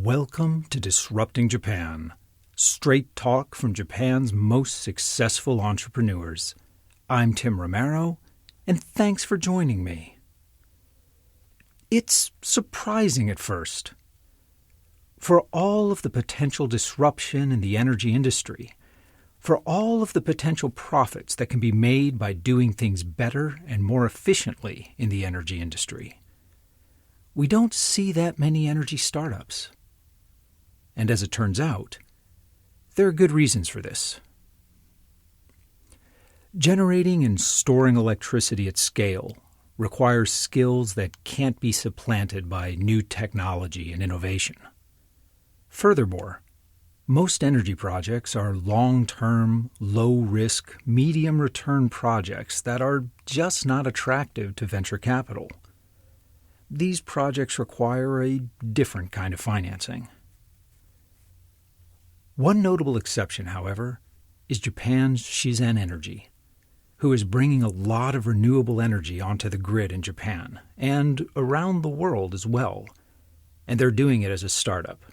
Welcome to Disrupting Japan, straight talk from Japan's most successful entrepreneurs. I'm Tim Romero, and thanks for joining me. It's surprising at first. For all of the potential disruption in the energy industry, for all of the potential profits that can be made by doing things better and more efficiently in the energy industry, we don't see that many energy startups. And as it turns out, there are good reasons for this. Generating and storing electricity at scale requires skills that can't be supplanted by new technology and innovation. Furthermore, most energy projects are long-term, low-risk, medium-return projects that are just not attractive to venture capital. These projects require a different kind of financing. One notable exception, however, is Japan's Shizen Energy, who is bringing a lot of renewable energy onto the grid in Japan and around the world as well, and they're doing it as a startup.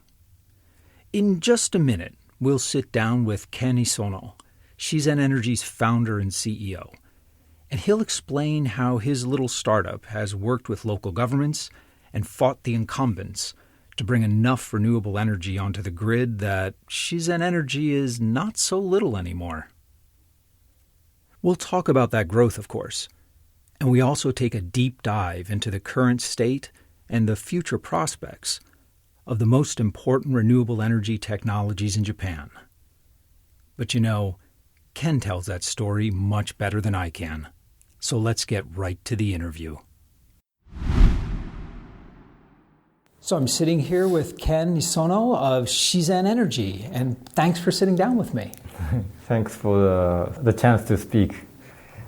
In just a minute, we'll sit down with Ken Isono, Shizen Energy's founder and CEO, and he'll explain how his little startup has worked with local governments and fought the incumbents to bring enough renewable energy onto the grid that Shizen Energy is not so little anymore. We'll talk about that growth, of course, and we also take a deep dive into the current state and the future prospects of the most important renewable energy technologies in Japan. But Ken tells that story much better than I can, so let's get right to the interview. So I'm sitting here with Ken Isono of Shizen Energy, and thanks for sitting down with me. Thanks for the chance to speak.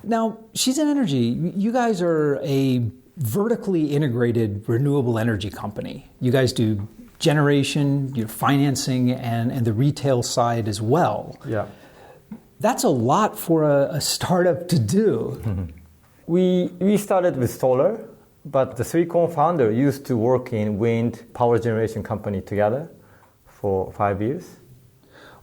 Now, Shizen Energy, you guys are a vertically integrated renewable energy company. You guys do generation, your financing, and the retail side as well. Yeah. That's a lot for a startup to do. Mm-hmm. We started with solar, but the three co-founders used to work in wind power generation company together for 5 years.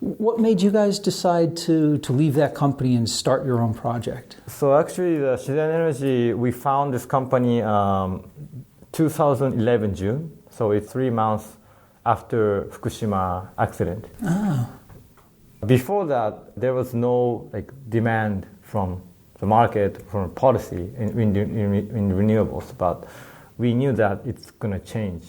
What made you guys decide to leave that company and start your own project? So actually, the Shizen Energy, we found this company 2011 June. So it's 3 months after Fukushima accident. Oh. Before that, there was no demand from the market, from policy in renewables, but we knew that it's going to change.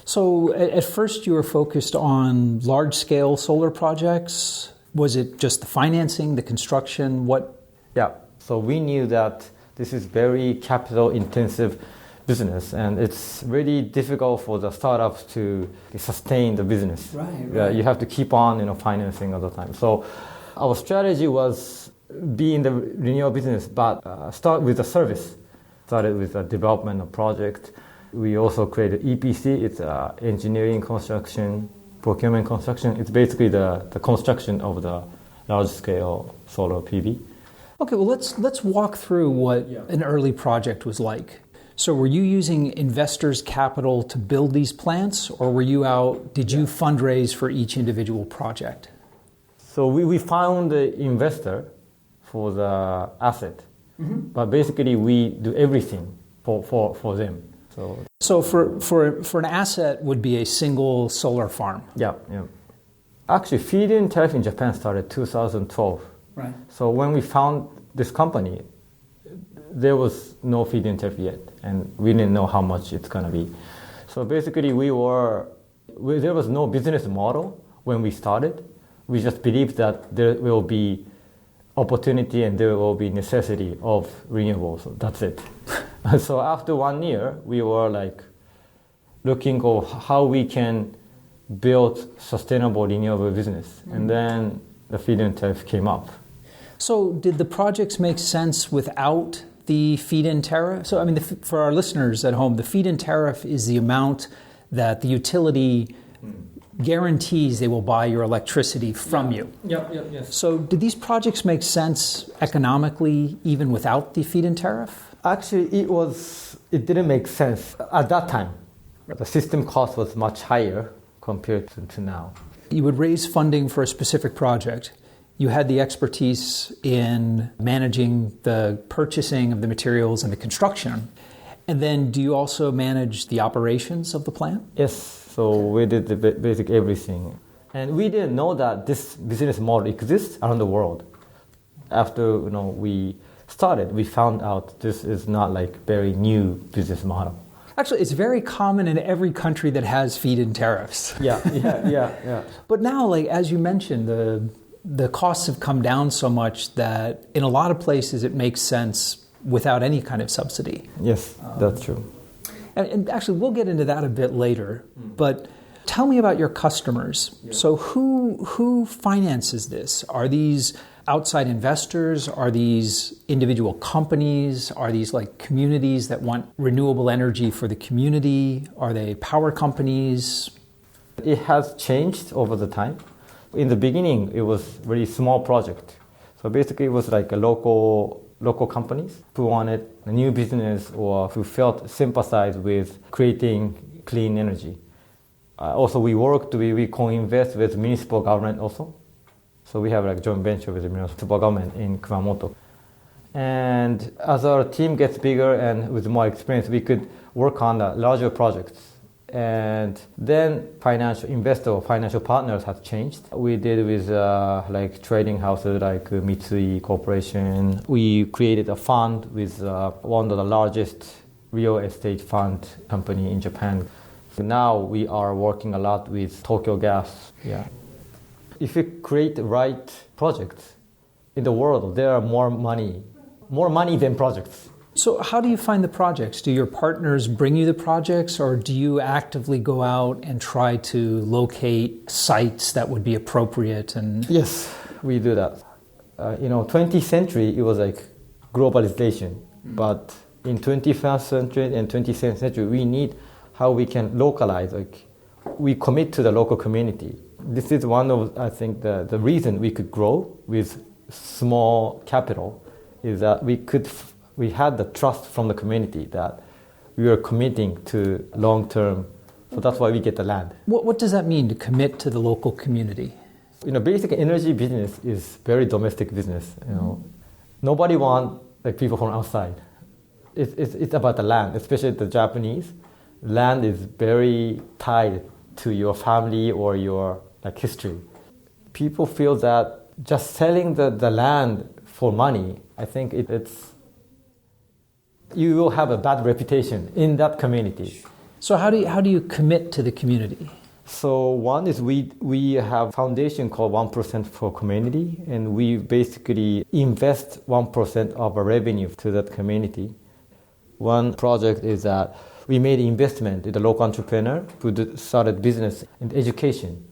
So at first you were focused on large-scale solar projects. Was it just the financing, the construction? What? Yeah, so we knew that this is very capital-intensive business, and it's really difficult for the startups to sustain the business. Right. You have to keep on, financing all the time. So our strategy was be in the renewable business, but start with a service. Started with a development of project. We also created EPC. It's engineering, construction, procurement, construction. It's basically the construction of the large-scale solar PV. Okay, well let's walk through what an early project was like. So were you using investors' capital to build these plants, or did you fundraise for each individual project? So we found the investor for the asset, but basically we do everything for them. So for an asset would be a single solar farm. Yeah. Actually, feed-in tariff in Japan started 2012. Right. So when we found this company, there was no feed-in tariff yet, and we didn't know how much it's going to be. So basically, there was no business model when we started. We just believed that there will be opportunity and there will be necessity of renewables. So that's it. So after 1 year, we were looking at how we can build sustainable renewable business, and then the feed-in tariff came up. So did the projects make sense without the feed-in tariff? So for our listeners at home, the feed-in tariff is the amount that the utility guarantees they will buy your electricity from you. Yes. So did these projects make sense economically even without the feed-in tariff? Actually, it didn't make sense at that time. The system cost was much higher compared to now. You would raise funding for a specific project. You had the expertise in managing the purchasing of the materials and the construction. And then do you also manage the operations of the plant? Yes, so we did the basic everything. And we didn't know that this business model exists around the world. After we started, we found out this is not like very new business model. Actually, it's very common in every country that has feed-in tariffs. Yeah. But now, like as you mentioned, the costs have come down so much that in a lot of places it makes sense without any kind of subsidy. Yes, that's true. And actually, we'll get into that a bit later. But tell me about your customers. Yeah. So who finances this? Are these outside investors? Are these individual companies? Are these like communities that want renewable energy for the community? Are they power companies? It has changed over the time. In the beginning, it was a very small project. So basically, it was like a local companies who wanted a new business or who felt sympathized with creating clean energy. Also, we co-invest with municipal government also. So we have like joint venture with the municipal government in Kumamoto. And as our team gets bigger and with more experience, we could work on the larger projects. And then financial investor or financial partners have changed. We did with like trading houses like Mitsui Corporation. We created a fund with one of the largest real estate fund company in Japan. So now we are working a lot with Tokyo Gas. Yeah. If you create the right projects in the world, there are more money than projects. So how do you find the projects? Do your partners bring you the projects, or do you actively go out and try to locate sites that would be appropriate? And yes, we do that. 20th century, it was like globalization. But in 21st century and 22nd century, we need how we can localize, like we commit to the local community. This is one of, I think, the reason we could grow with small capital is that we had the trust from the community that we were committing to long-term. So that's why we get the land. What does that mean, to commit to the local community? Basic energy business is very domestic business. Nobody wants like people from outside. It's about the land, especially the Japanese. Land is very tied to your family or your history. People feel that just selling the land for money, I think you will have a bad reputation in that community. So how do you commit to the community? So one is we have a foundation called 1% for community, and we basically invest 1% of our revenue to that community. One project is that we made investment in the local entrepreneur who started business in education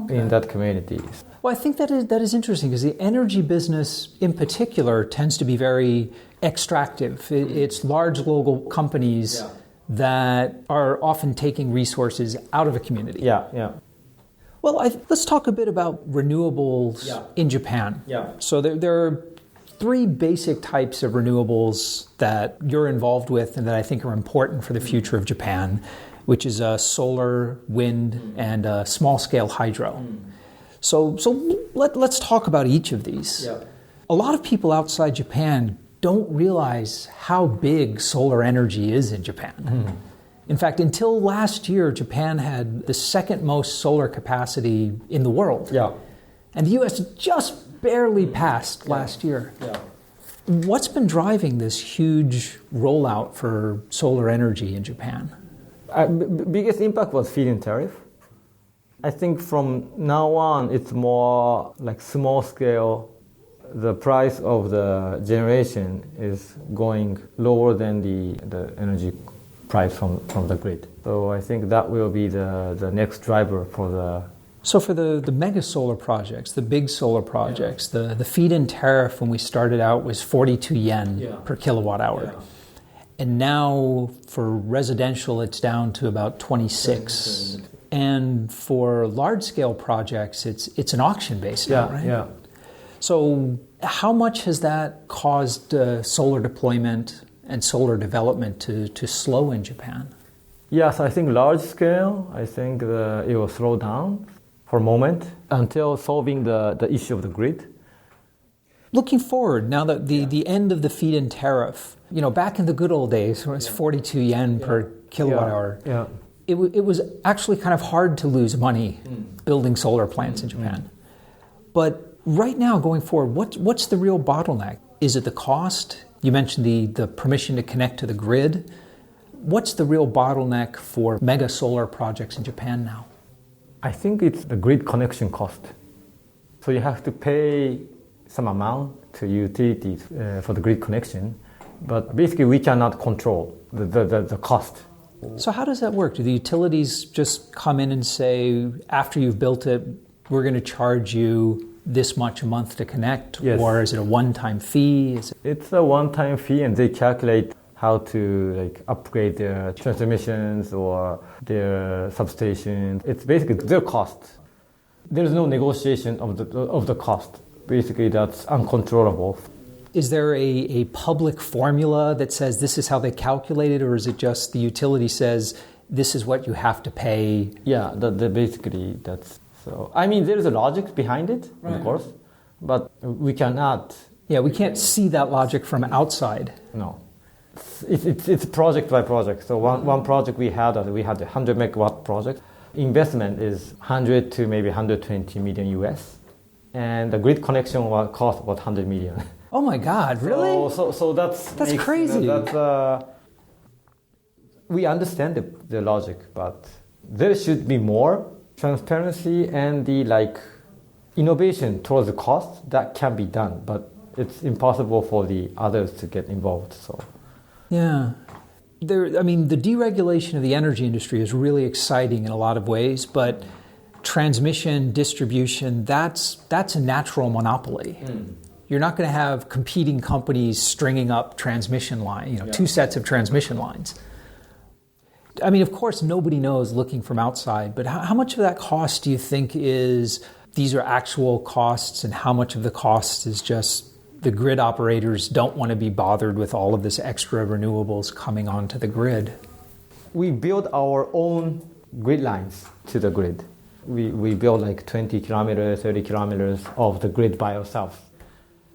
in that community. Well, I think that is interesting because the energy business in particular tends to be very extractive. It's large global companies that are often taking resources out of a community. Yeah. Well, let's talk a bit about renewables in Japan. Yeah. So there are three basic types of renewables that you're involved with and that I think are important for the future of Japan, which is solar, wind, and small-scale hydro. So let's talk about each of these. Yeah. A lot of people outside Japan don't realize how big solar energy is in Japan. In fact, until last year, Japan had the second most solar capacity in the world. Yeah. And the U.S. just barely passed last year. Yeah. What's been driving this huge rollout for solar energy in Japan? Biggest impact was feed-in tariff. I think from now on, it's more like small scale. The price of the generation is going lower than the energy price from the grid. So I think that will be the next driver for the... So for the mega solar projects, the big solar projects, the feed-in tariff when we started out was 42 yen per kilowatt hour. Yeah. And now for residential, it's down to about 26. And for large-scale projects, it's an auction-based now, right? Yeah. So how much has that caused solar deployment and solar development to slow in Japan? Yes, I think large scale, I think it will slow down for a moment until solving the issue of the grid. Looking forward, now that the end of the feed-in tariff, back in the good old days when it was 42 yen per kilowatt hour, it was actually kind of hard to lose money building solar plants in Japan. But right now, going forward, what's the real bottleneck? Is it the cost? You mentioned the permission to connect to the grid. What's the real bottleneck for mega solar projects in Japan now? I think it's the grid connection cost. So you have to pay some amount to utilities for the grid connection, but basically we cannot control the cost. So how does that work? Do the utilities just come in and say, after you've built it, we're going to charge you this much a month to connect? Yes. Or is it a one-time fee? It's a one-time fee, and they calculate how to upgrade their transmissions or their substations. It's basically their cost. There's no negotiation of the cost. Basically, that's uncontrollable. Is there a public formula that says this is how they calculate it, or is it just the utility says this is what you have to pay? Yeah, basically that's so. I mean, there's a logic behind it, right, of course, but we cannot. Yeah, we can't see that logic from outside. No. It's project by project. So one project we had a 100 megawatt project. Investment is 100 to maybe 120 million US, and the grid connection cost about 100 million. Oh my God! Really? So that's crazy. We understand the logic, but there should be more transparency and the innovation towards the cost that can be done, but it's impossible for the others to get involved. So. Yeah. The deregulation of the energy industry is really exciting in a lot of ways, but transmission, distribution, that's a natural monopoly. You're not going to have competing companies stringing up transmission line, two sets of transmission lines. Of course, nobody knows looking from outside, but how much of that cost do you think these are actual costs, and how much of the cost is just the grid operators don't want to be bothered with all of this extra renewables coming onto the grid? We build our own grid lines to the grid. We build 20 kilometers, 30 kilometers of the grid by ourselves.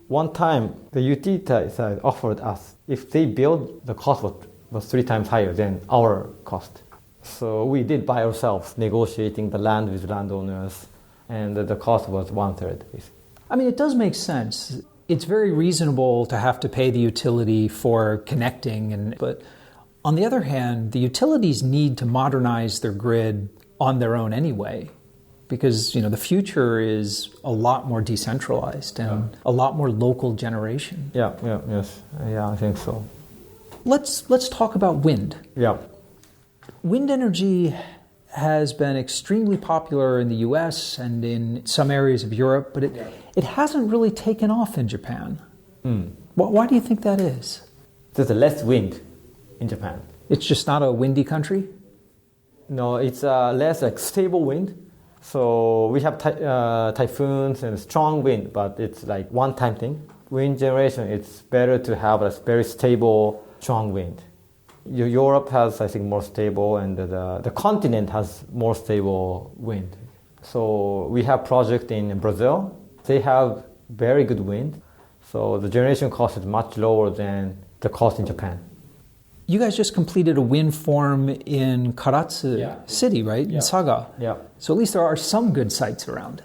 One time, the utility side offered us, if they build, the cost was 3 times higher than our cost. So we did by ourselves, negotiating the land with landowners, and the cost was 1/3. It does make sense. It's very reasonable to have to pay the utility for connecting, but on the other hand, the utilities need to modernize their grid on their own anyway, because the future is a lot more decentralized and a lot more local generation. Yes, I think so. Let's talk about wind. Yeah. Wind energy has been extremely popular in the US and in some areas of Europe, but it hasn't really taken off in Japan. Why do you think that is? There's less wind in Japan. It's just not a windy country? No, it's less stable wind. So we have typhoons and strong wind, but it's one-time thing. Wind generation, it's better to have a very stable, strong wind. Europe has, I think, more stable, and the continent has more stable wind. So we have project in Brazil. They have very good wind. So the generation cost is much lower than the cost in Japan. You guys just completed a wind farm in Karatsu City, right? In Saga. Yeah. So at least there are some good sites around.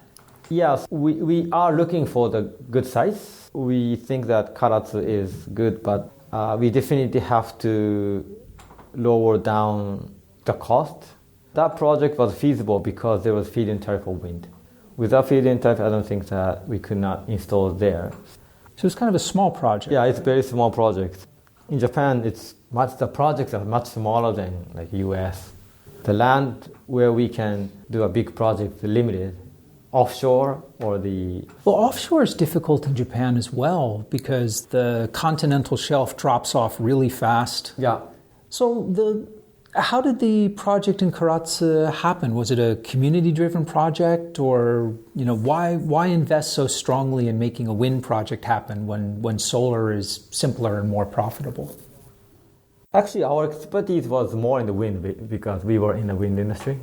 Yes, we are looking for the good sites. We think that Karatsu is good, but we definitely have to lower down the cost. That project was feasible because there was feed-in tariff for wind. Without feed-in tariff, I don't think that we could not install there. So it's kind of a small project. Yeah, it's a very small project. In Japan, the projects are much smaller than US. The land where we can do a big project is limited. Offshore or Well, offshore is difficult in Japan as well because the continental shelf drops off really fast. Yeah. So how did the project in Karatsu happen? Was it a community-driven project, or why invest so strongly in making a wind project happen when solar is simpler and more profitable? Actually, our expertise was more in the wind because we were in the wind industry.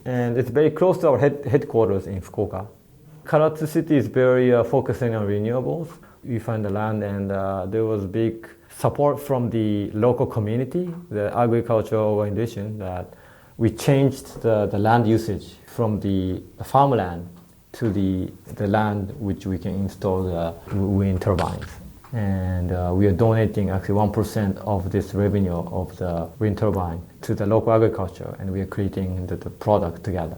And it's very close to our headquarters in Fukuoka. Karatsu City is very focusing on renewables. We found the land and there was big support from the local community, the agricultural organization, that we changed the land usage from the farmland to the land which we can install the wind turbines. And we are donating actually 1% of this revenue of the wind turbine to the local agriculture, and we are creating the product together.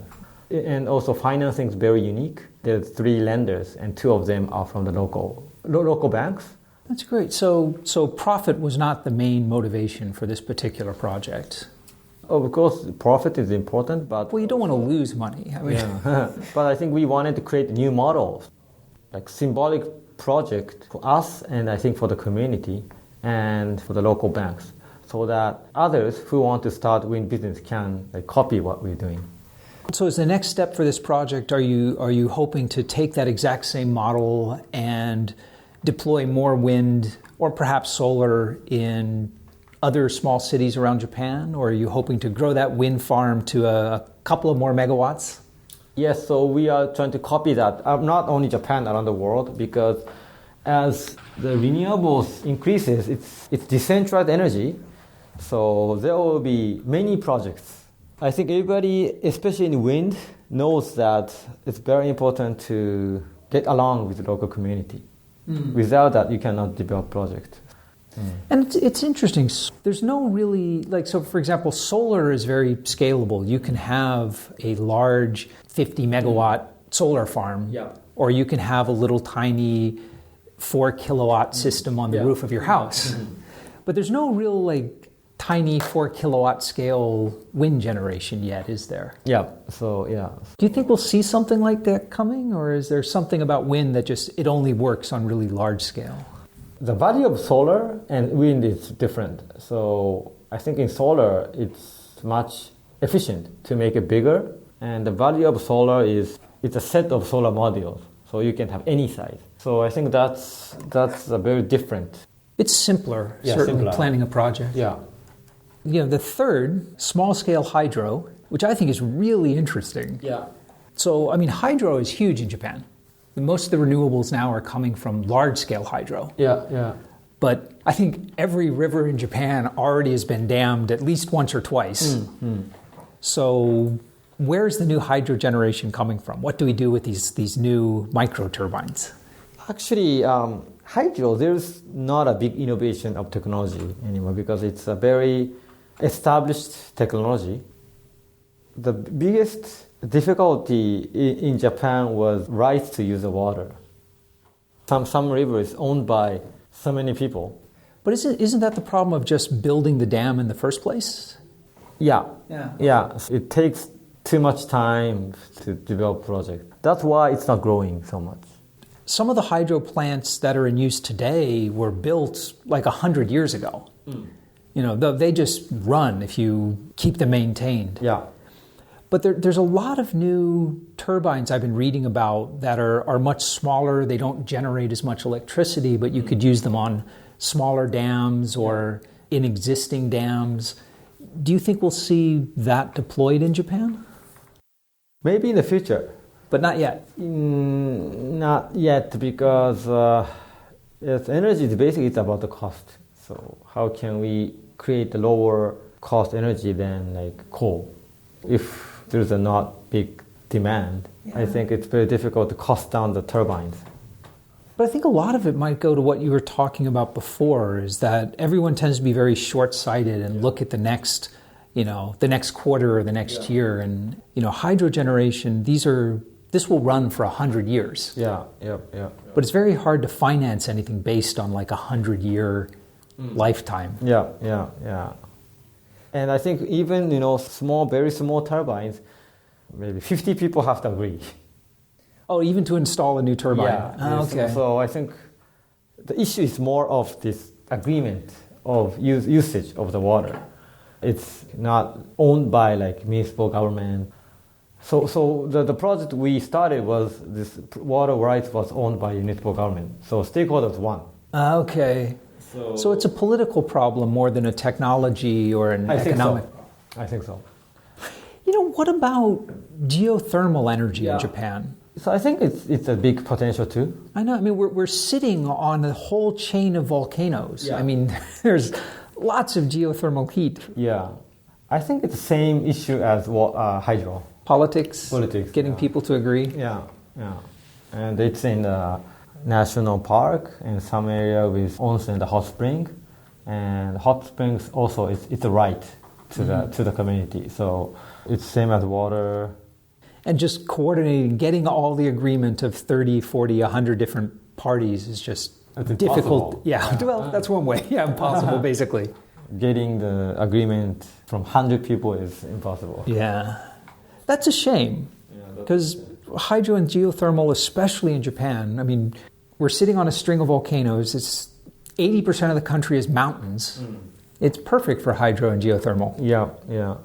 And also financing is very unique. There's 3 lenders, and 2 of them are from the local banks. That's great. So profit was not the main motivation for this particular project. Of course, profit is important, but... Well, you don't want to lose money. I mean, yeah. But I think we wanted to create new models, like symbolic project for us and I think for the community and for the local banks, so that others who want to start wind business can copy what we're doing. So as the next step for this project, are you hoping to take that exact same model and deploy more wind or perhaps solar in other small cities around Japan, or are you hoping to grow that wind farm to a couple of more megawatts? Yes, so we are trying to copy that, not only Japan, around the world, because as the renewables increases, it's decentralized energy, so there will be many projects. I think everybody, especially in wind, knows that it's very important to get along with the local community. Without that, you cannot develop projects. And it's interesting. There's no really, so for example, solar is very scalable. You can have a large 50 megawatt solar farm, or you can have a little tiny 4 kilowatt system on the roof of your house. But there's no real tiny 4 kilowatt scale wind generation yet, is there? Do you think we'll see something like that coming, or is there something about wind that it only works on really large scale? The value of solar and wind is different. So I think in solar, it's much efficient to make it bigger. And the value of solar it's a set of solar modules. So you can have any size. So I think that's a very different. It's simpler, certainly, planning a project. The third, small-scale hydro, which I think is really interesting. So, hydro is huge in Japan. Most of the renewables now are coming from large-scale hydro. But I think every river in Japan already has been dammed at least once or twice. So where's the new hydro generation coming from? What do we do with these new micro-turbines? Actually, hydro, there's not a big innovation of technology anymore because it's a very established technology. The biggest difficulty in Japan was rights to use the water. Some river is owned by so many people. But isn't that the problem of just building the dam in the first place? Yeah. It takes too much time to develop project. That's why it's not growing so much. Some of the hydro plants that are in use today were built 100 years ago. They just run if you keep them maintained. But there's a lot of new turbines I've been reading about that are much smaller. They don't generate as much electricity, but you could use them on smaller dams or in existing dams. Do you think we'll see that deployed in Japan? Maybe in the future. But not yet? Not yet, because energy is basically it's about the cost. So how can we create a lower cost energy than coal? If there's a not big demand, I think it's very difficult to cost down the turbines. But I think a lot of it might go to what you were talking about before, is that everyone tends to be very short-sighted and look at the next quarter or the next year. And, hydro generation, this will run for 100 years. But it's very hard to finance anything based on 100-year lifetime. And I think even, very small turbines, maybe 50 people have to agree. Oh, even to install a new turbine? Okay. So I think the issue is more of this agreement of usage of the water. It's not owned by municipal government. So the project we started this water rights was owned by municipal government. So stakeholders won. Okay. So it's a political problem more than a technology or an economic problem. I think so. What about geothermal energy in Japan? So I think it's a big potential too. I know. I mean, we're sitting on a whole chain of volcanoes. Yeah. I mean, there's lots of geothermal heat. Yeah. I think it's the same issue as hydro. Politics, getting yeah. people to agree. Yeah. And it's in the national park and some area with onsen and hot spring. And hot springs also, it's a right to the community. So it's same as water. And just coordinating, getting all the agreement of 30, 40, 100 different parties is just difficult. Yeah, well, that's one way. Yeah, impossible, basically. Getting the agreement from 100 people is impossible. Yeah. That's a shame. Because hydro and geothermal, especially in Japan, I mean, we're sitting on a string of volcanoes. It's 80% of the country is mountains. It's perfect for hydro and geothermal. Yeah.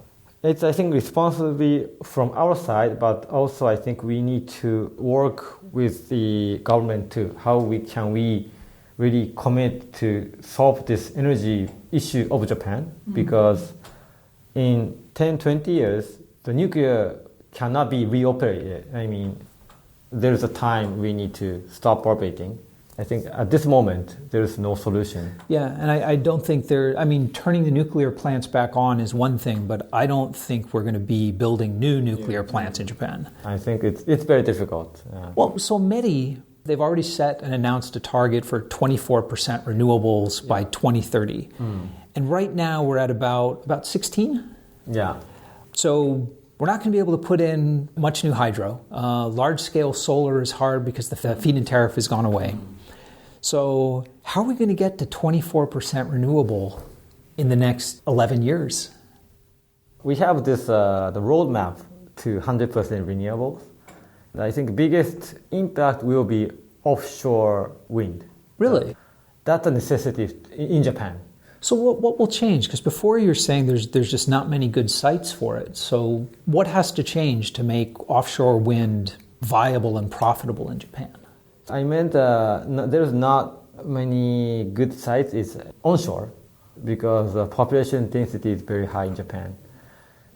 It's, I think, responsibility from our side, but also I think we need to work with the government too. How can we really commit to solve this energy issue of Japan? Because in 10, 20 years, the nuclear cannot be reoperated. I mean, there's a time we need to stop operating. I think at this moment, there's no solution. Yeah, and I don't think turning the nuclear plants back on is one thing, but I don't think we're going to be building new nuclear plants in Japan. I think it's very difficult. Well, so METI, they've already set and announced a target for 24% renewables by 2030. And right now we're at about 16? Yeah. So we're not going to be able to put in much new hydro. Large-scale solar is hard because the feed-in tariff has gone away. So how are we going to get to 24% renewable in the next 11 years? We have this the roadmap to 100% renewables. I think biggest impact will be offshore wind. Really? That's a necessity in Japan. So what will change? Because before you're saying there's just not many good sites for it. So what has to change to make offshore wind viable and profitable in Japan? I meant there's not many good sites is onshore because the population density is very high in Japan.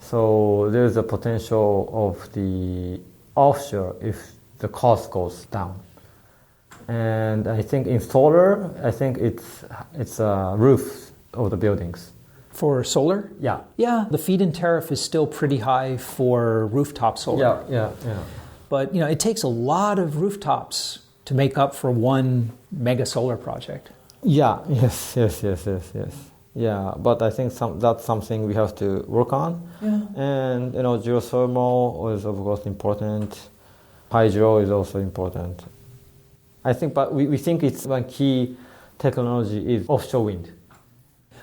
So there's a potential of the offshore if the cost goes down. And I think in solar, I think it's a roof of the buildings. For solar? Yeah. Yeah, the feed-in tariff is still pretty high for rooftop solar. Yeah. But it takes a lot of rooftops to make up for one mega solar project. Yeah. Yes. Yeah, but I think that's something we have to work on. Yeah. And geothermal is of course important. Hydro is also important. I think, but we think it's one key technology is offshore wind.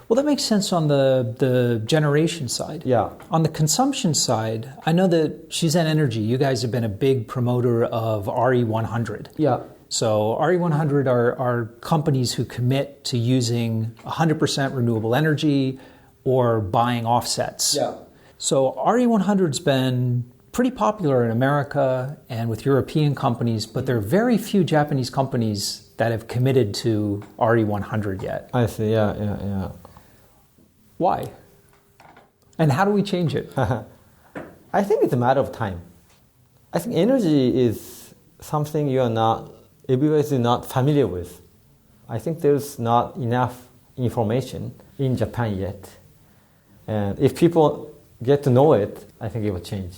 Well, that makes sense on the generation side. Yeah. On the consumption side, I know that Shizen Energy, you guys have been a big promoter of RE100. Yeah. So RE100 are companies who commit to using 100% renewable energy or buying offsets. Yeah. So RE100's been pretty popular in America and with European companies, but there are very few Japanese companies that have committed to RE100 yet. I see, yeah. Why? And how do we change it? I think it's a matter of time. I think energy is something everybody's not familiar with. I think there's not enough information in Japan yet. And if people get to know it, I think it will change.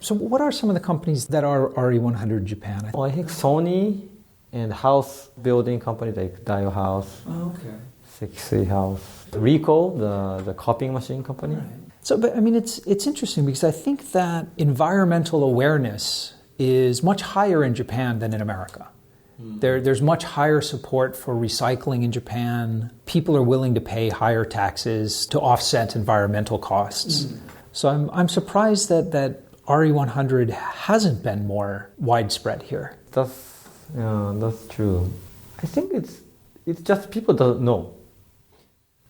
So what are some of the companies that are RE100 in Japan? Well, I think Sony and house building companies like Daiwa House, Sekisui House, Ricoh, the copying machine company. Right. So, but I mean, it's interesting because I think that environmental awareness is much higher in Japan than in America. There's much higher support for recycling in Japan. People are willing to pay higher taxes to offset environmental costs. So I'm surprised that RE100 hasn't been more widespread here. That's true. I think it's just people don't know.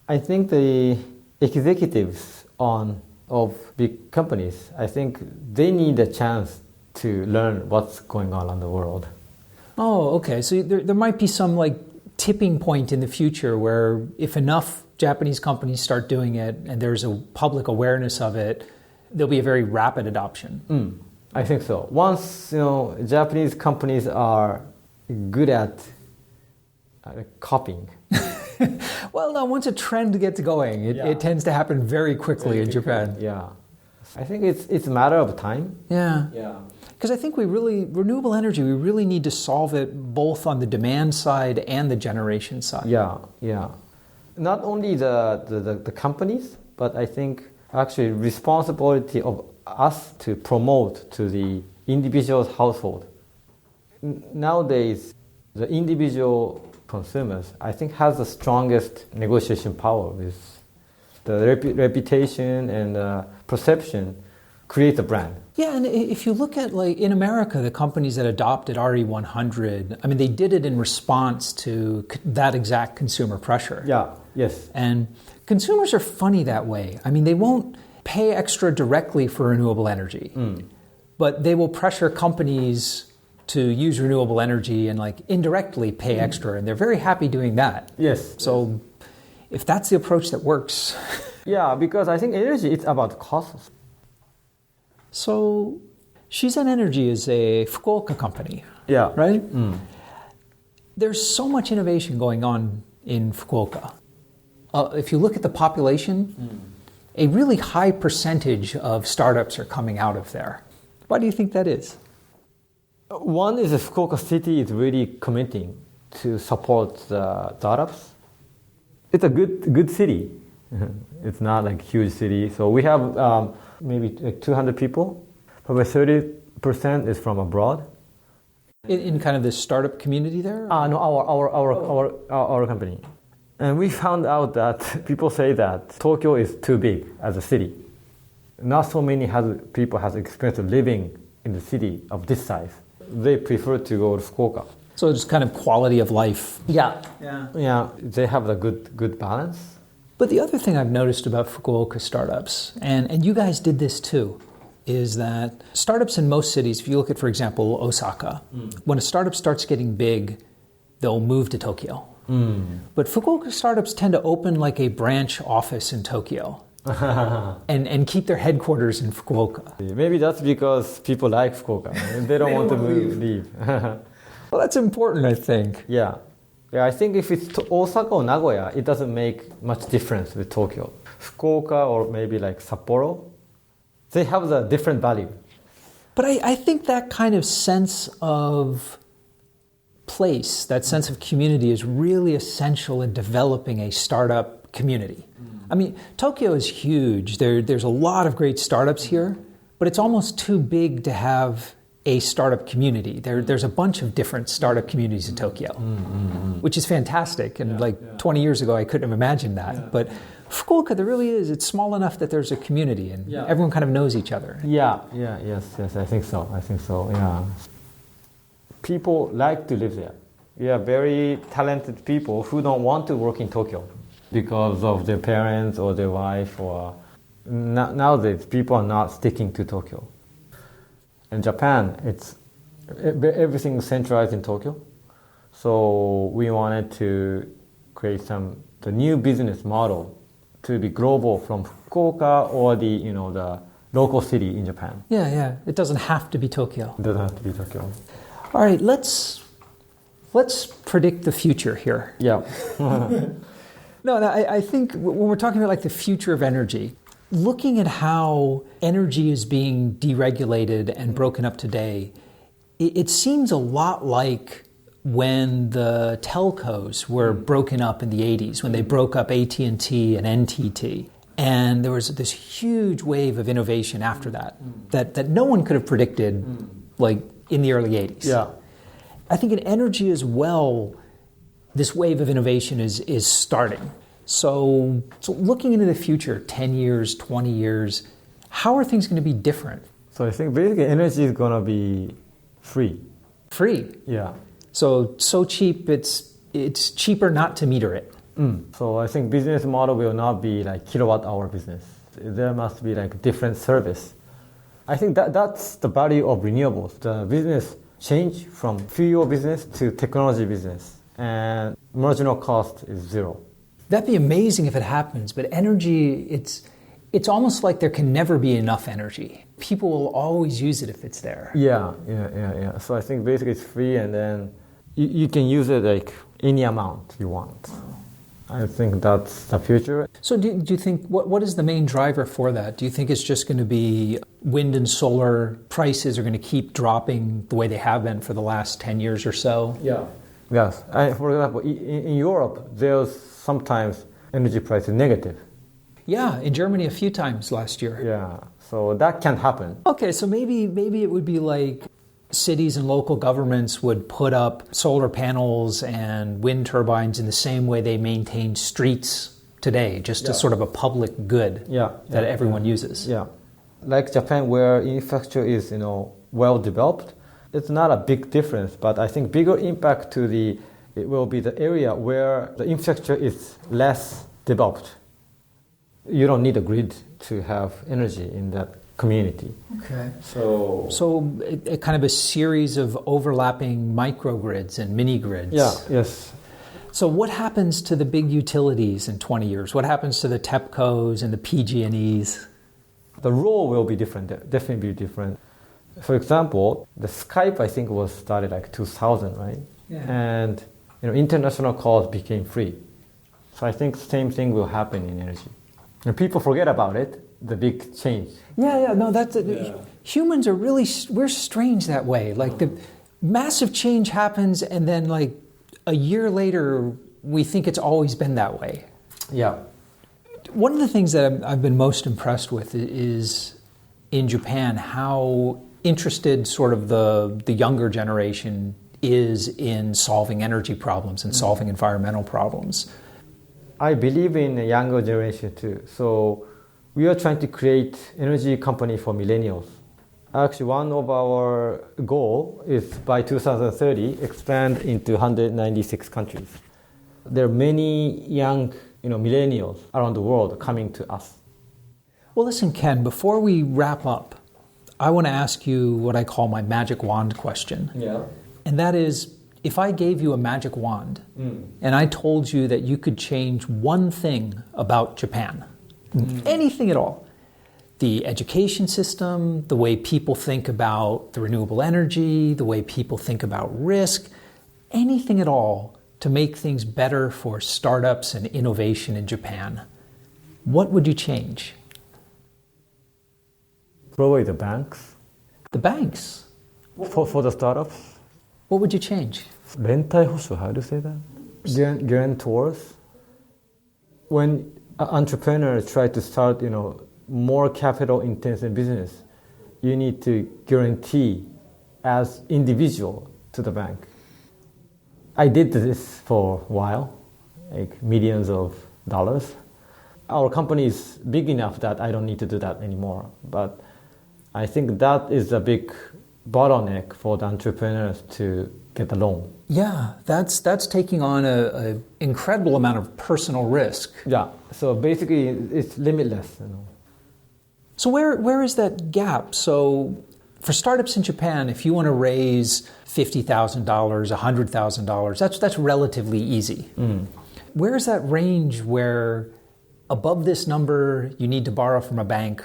I think the executives of big companies, I think they need a chance to learn what's going on in the world. Oh, okay. So there might be some tipping point in the future where if enough Japanese companies start doing it and there's a public awareness of it, there'll be a very rapid adoption. I think so. Once Japanese companies are good at copying. Well, no, once a trend gets going, it tends to happen very quickly in Japan. Yeah. I think it's a matter of time. Yeah. Because I think renewable energy, we really need to solve it both on the demand side and the generation side. Yeah. Not only the companies, but I think actually responsibility of us to promote to the individual household. Nowadays, the individual consumers, I think, has the strongest negotiation power with the reputation and perception create a brand. Yeah, and if you look at, like, in America, the companies that adopted RE100, I mean, they did it in response to that exact consumer pressure. Yes. And consumers are funny that way. I mean, they won't pay extra directly for renewable energy, but they will pressure companies to use renewable energy and, like, indirectly pay extra, and they're very happy doing that. Yes. So if that's the approach that works. Yeah, because I think energy, it's about costs. So Shizen Energy is a Fukuoka company, Yeah. right? There's so much innovation going on in Fukuoka. If you look at the population, a really high percentage of startups are coming out of there. Why do you think that is? One is the Fukuoka city is really committing to support the startups. It's a good city. It's not like a huge city. So we have maybe like 200 people. Probably 30% is from abroad. In kind of the startup community there? No, our company. And we found out that people say that Tokyo is too big as a city. Not so many people have experience of living in the city of this size. They prefer to go to Fukuoka. So it's kind of quality of life. Yeah. They have a good balance. But the other thing I've noticed about Fukuoka startups, and you guys did this too, is that startups in most cities, if you look at, for example, Osaka, when a startup starts getting big, they'll move to Tokyo. But Fukuoka startups tend to open like a branch office in Tokyo and keep their headquarters in Fukuoka. Maybe that's because people like Fukuoka. They don't want to leave. Well, that's important, I think. Yeah, I think if it's Osaka or Nagoya, it doesn't make much difference with Tokyo. Fukuoka or maybe like Sapporo, they have the different value. But I think that kind of sense of place, that sense of community is really essential in developing a startup community. I mean, Tokyo is huge. There's a lot of great startups here, but it's almost too big to have a startup community. There's a bunch of different startup communities in Tokyo, which is fantastic. And 20 years ago, I couldn't have imagined that. But Fukuoka, there really is. It's small enough that there's a community and everyone kind of knows each other. Yes, I think so, yeah. People like to live there. We are very talented people who don't want to work in Tokyo because of their parents or their wife or nowadays people are not sticking to Tokyo. In Japan, it's everything centralized in Tokyo. So we wanted to create the new business model to be global from Fukuoka or the local city in Japan. Yeah. It doesn't have to be Tokyo. It doesn't have to be Tokyo. All right, let's predict the future here. Yeah. No, I think when we're talking about like the future of energy, looking at how energy is being deregulated and broken up today, it seems a lot like when the telcos were broken up in the 80s, when they broke up AT&T and NTT. And there was this huge wave of innovation after that no one could have predicted like in the early 80s. Yeah. I think in energy as well, this wave of innovation is starting. So looking into the future, 10 years, 20 years, how are things going to be different? So I think basically energy is going to be free. Free? Yeah. So cheap, it's cheaper not to meter it. So I think business model will not be like kilowatt hour business. There must be like different service. I think that's the value of renewables. The business change from fuel business to technology business. and marginal cost is zero. That'd be amazing if it happens, but energy, it's almost like there can never be enough energy. People will always use it if it's there. Yeah. So I think basically it's free, and then you can use it like any amount you want. I think that's the future. So do you think, what is the main driver for that? Do you think it's just going to be wind and solar prices are going to keep dropping the way they have been for the last 10 years or so? Yeah. Yes. For example, in Europe, there's sometimes energy price is negative. Yeah, in Germany a few times last year. Yeah, so that can happen. Okay, so maybe it would be like cities and local governments would put up solar panels and wind turbines in the same way they maintain streets today, just as sort of a public good that everyone uses. Yeah, like Japan, where infrastructure is well developed, it's not a big difference. But I think bigger impact it will be the area where the infrastructure is less developed. You don't need a grid to have energy in that community. Okay. So a kind of a series of overlapping microgrids and mini grids. Yeah. Yes. So what happens to the big utilities in 20 years? What happens to the TEPCOs and the PG&Es? The role will be different. Definitely be different. For example, the Skype I think was started like 2000, right? Yeah. And international calls became free. So I think the same thing will happen in energy. And people forget about it, the big change. Yeah, no, humans are we're strange that way. Like the massive change happens and then like a year later, we think it's always been that way. Yeah. One of the things that I've been most impressed with is in Japan, how interested sort of the younger generation is in solving energy problems and solving environmental problems. I believe in the younger generation too. So we are trying to create energy company for millennials. Actually, one of our goal is by 2030 expand into 196 countries. There are many young millennials around the world coming to us. Well, listen, Ken, before we wrap up, I want to ask you what I call my magic wand question. Yeah. And that is, if I gave you a magic wand and I told you that you could change one thing about Japan, anything at all, the education system, the way people think about the renewable energy, the way people think about risk, anything at all to make things better for startups and innovation in Japan, what would you change? Probably the banks. The banks? For the startups. What would you change? 連帯保証, how do you say that? Guarantors. When entrepreneurs try to start, more capital-intensive business, you need to guarantee as individual to the bank. I did this for a while, like millions of dollars. Our company is big enough that I don't need to do that anymore. But I think that is a big bottleneck for the entrepreneurs to get a loan. Yeah, that's taking on an incredible amount of personal risk. Yeah, so basically it's limitless. So where is that gap? So for startups in Japan, if you want to raise $50,000, $100,000, that's relatively easy. Where is that range where above this number you need to borrow from a bank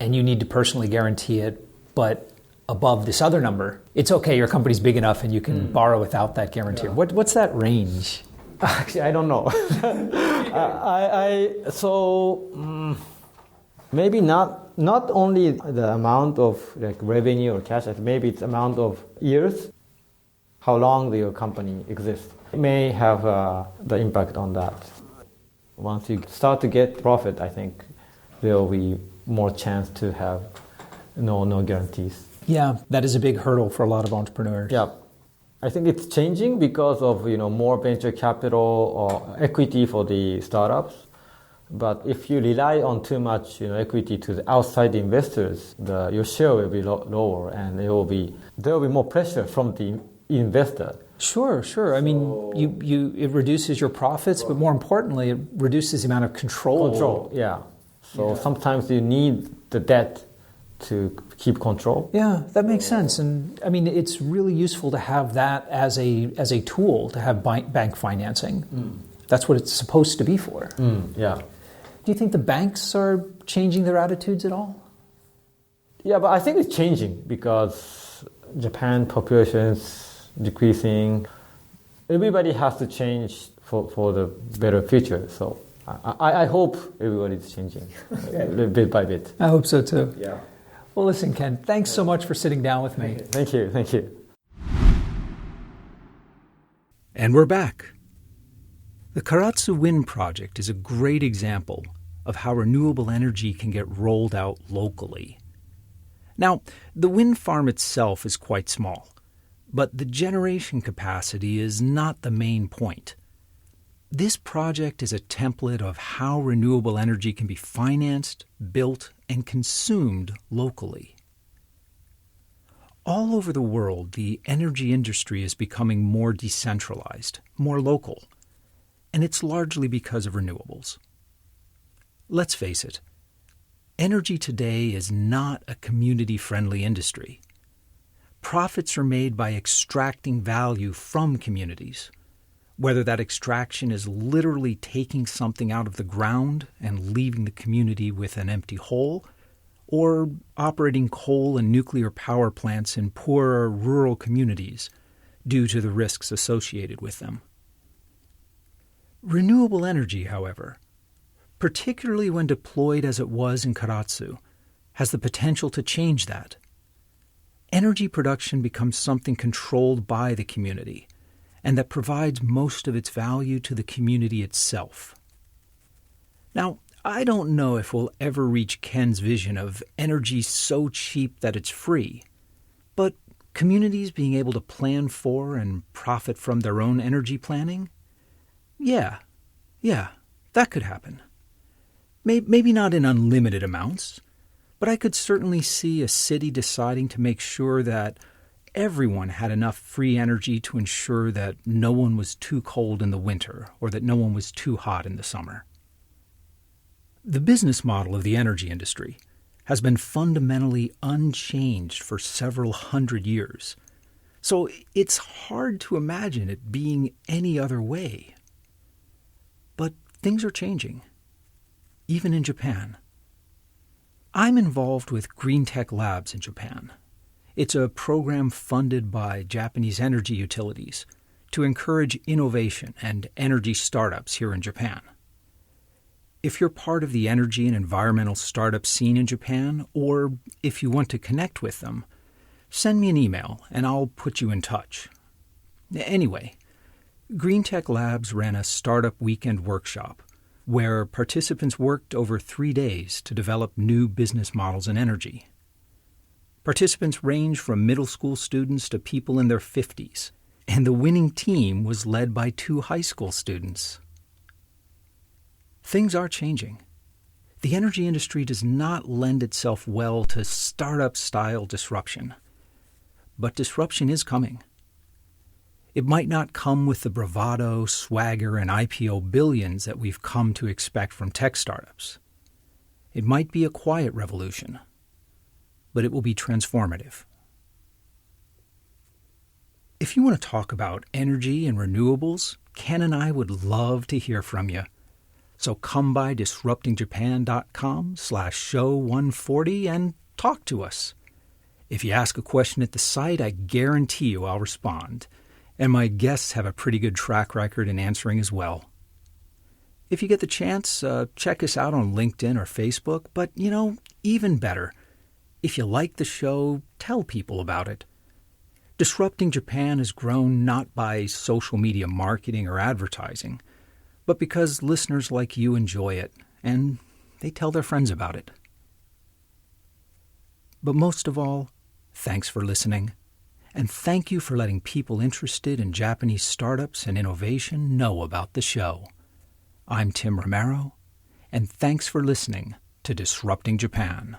and you need to personally guarantee it, but above this other number, it's okay, your company's big enough and you can borrow without that guarantee. Yeah. What's that range? Actually, I don't know. Maybe not only the amount of like revenue or cash, maybe it's amount of years, how long your company exists. It may have the impact on that. Once you start to get profit, I think there will be more chance to have no guarantees. Yeah, that is a big hurdle for a lot of entrepreneurs. Yeah, I think it's changing because of more venture capital or equity for the startups. But if you rely on too much equity to the outside investors, your share will be lower, and there will be more pressure from the investor. Sure. I mean, it reduces your profits, but more importantly, it reduces the amount of control. Yeah. So sometimes you need the debt to keep control. Yeah, that makes sense. And I mean, it's really useful to have that as a tool to have bank financing. That's what it's supposed to be for. Yeah. Do you think the banks are changing their attitudes at all? Yeah, but I think it's changing because Japan population is decreasing. Everybody has to change for the better future. So I hope everybody's changing bit by bit. I hope so too. Yeah. Well, listen, Ken, thanks so much for sitting down with me. Thank you. And we're back. The Karatsu Wind Project is a great example of how renewable energy can get rolled out locally. Now, the wind farm itself is quite small, but the generation capacity is not the main point. This project is a template of how renewable energy can be financed, built, and consumed locally. All over the world, the energy industry is becoming more decentralized, more local, and it's largely because of renewables. Let's face it, energy today is not a community-friendly industry. Profits are made by extracting value from communities, whether that extraction is literally taking something out of the ground and leaving the community with an empty hole, or operating coal and nuclear power plants in poorer rural communities due to the risks associated with them. Renewable energy, however, particularly when deployed as it was in Karatsu, has the potential to change that. Energy production becomes something controlled by the community, and that provides most of its value to the community itself. Now, I don't know if we'll ever reach Ken's vision of energy so cheap that it's free, but communities being able to plan for and profit from their own energy planning? Yeah, that could happen. Maybe not in unlimited amounts, but I could certainly see a city deciding to make sure that everyone had enough free energy to ensure that no one was too cold in the winter or that no one was too hot in the summer. The business model of the energy industry has been fundamentally unchanged for several hundred years, so it's hard to imagine it being any other way. But things are changing, even in Japan. I'm involved with Green Tech Labs in Japan. It's a program funded by Japanese energy utilities to encourage innovation and energy startups here in Japan. If you're part of the energy and environmental startup scene in Japan, or if you want to connect with them, send me an email and I'll put you in touch. Anyway, Green Tech Labs ran a startup weekend workshop where participants worked over 3 days to develop new business models in energy. Participants range from middle school students to people in their 50s, and the winning team was led by 2 high school students. Things are changing. The energy industry does not lend itself well to startup-style disruption, but disruption is coming. It might not come with the bravado, swagger, and IPO billions that we've come to expect from tech startups. It might be a quiet revolution, but it will be transformative. If you want to talk about energy and renewables, Ken and I would love to hear from you. So come by disruptingjapan.com/show140 and talk to us. If you ask a question at the site, I guarantee you I'll respond. And my guests have a pretty good track record in answering as well. If you get the chance, check us out on LinkedIn or Facebook. But, even better, if you like the show, tell people about it. Disrupting Japan has grown not by social media marketing or advertising, but because listeners like you enjoy it, and they tell their friends about it. But most of all, thanks for listening. And thank you for letting people interested in Japanese startups and innovation know about the show. I'm Tim Romero, and thanks for listening to Disrupting Japan.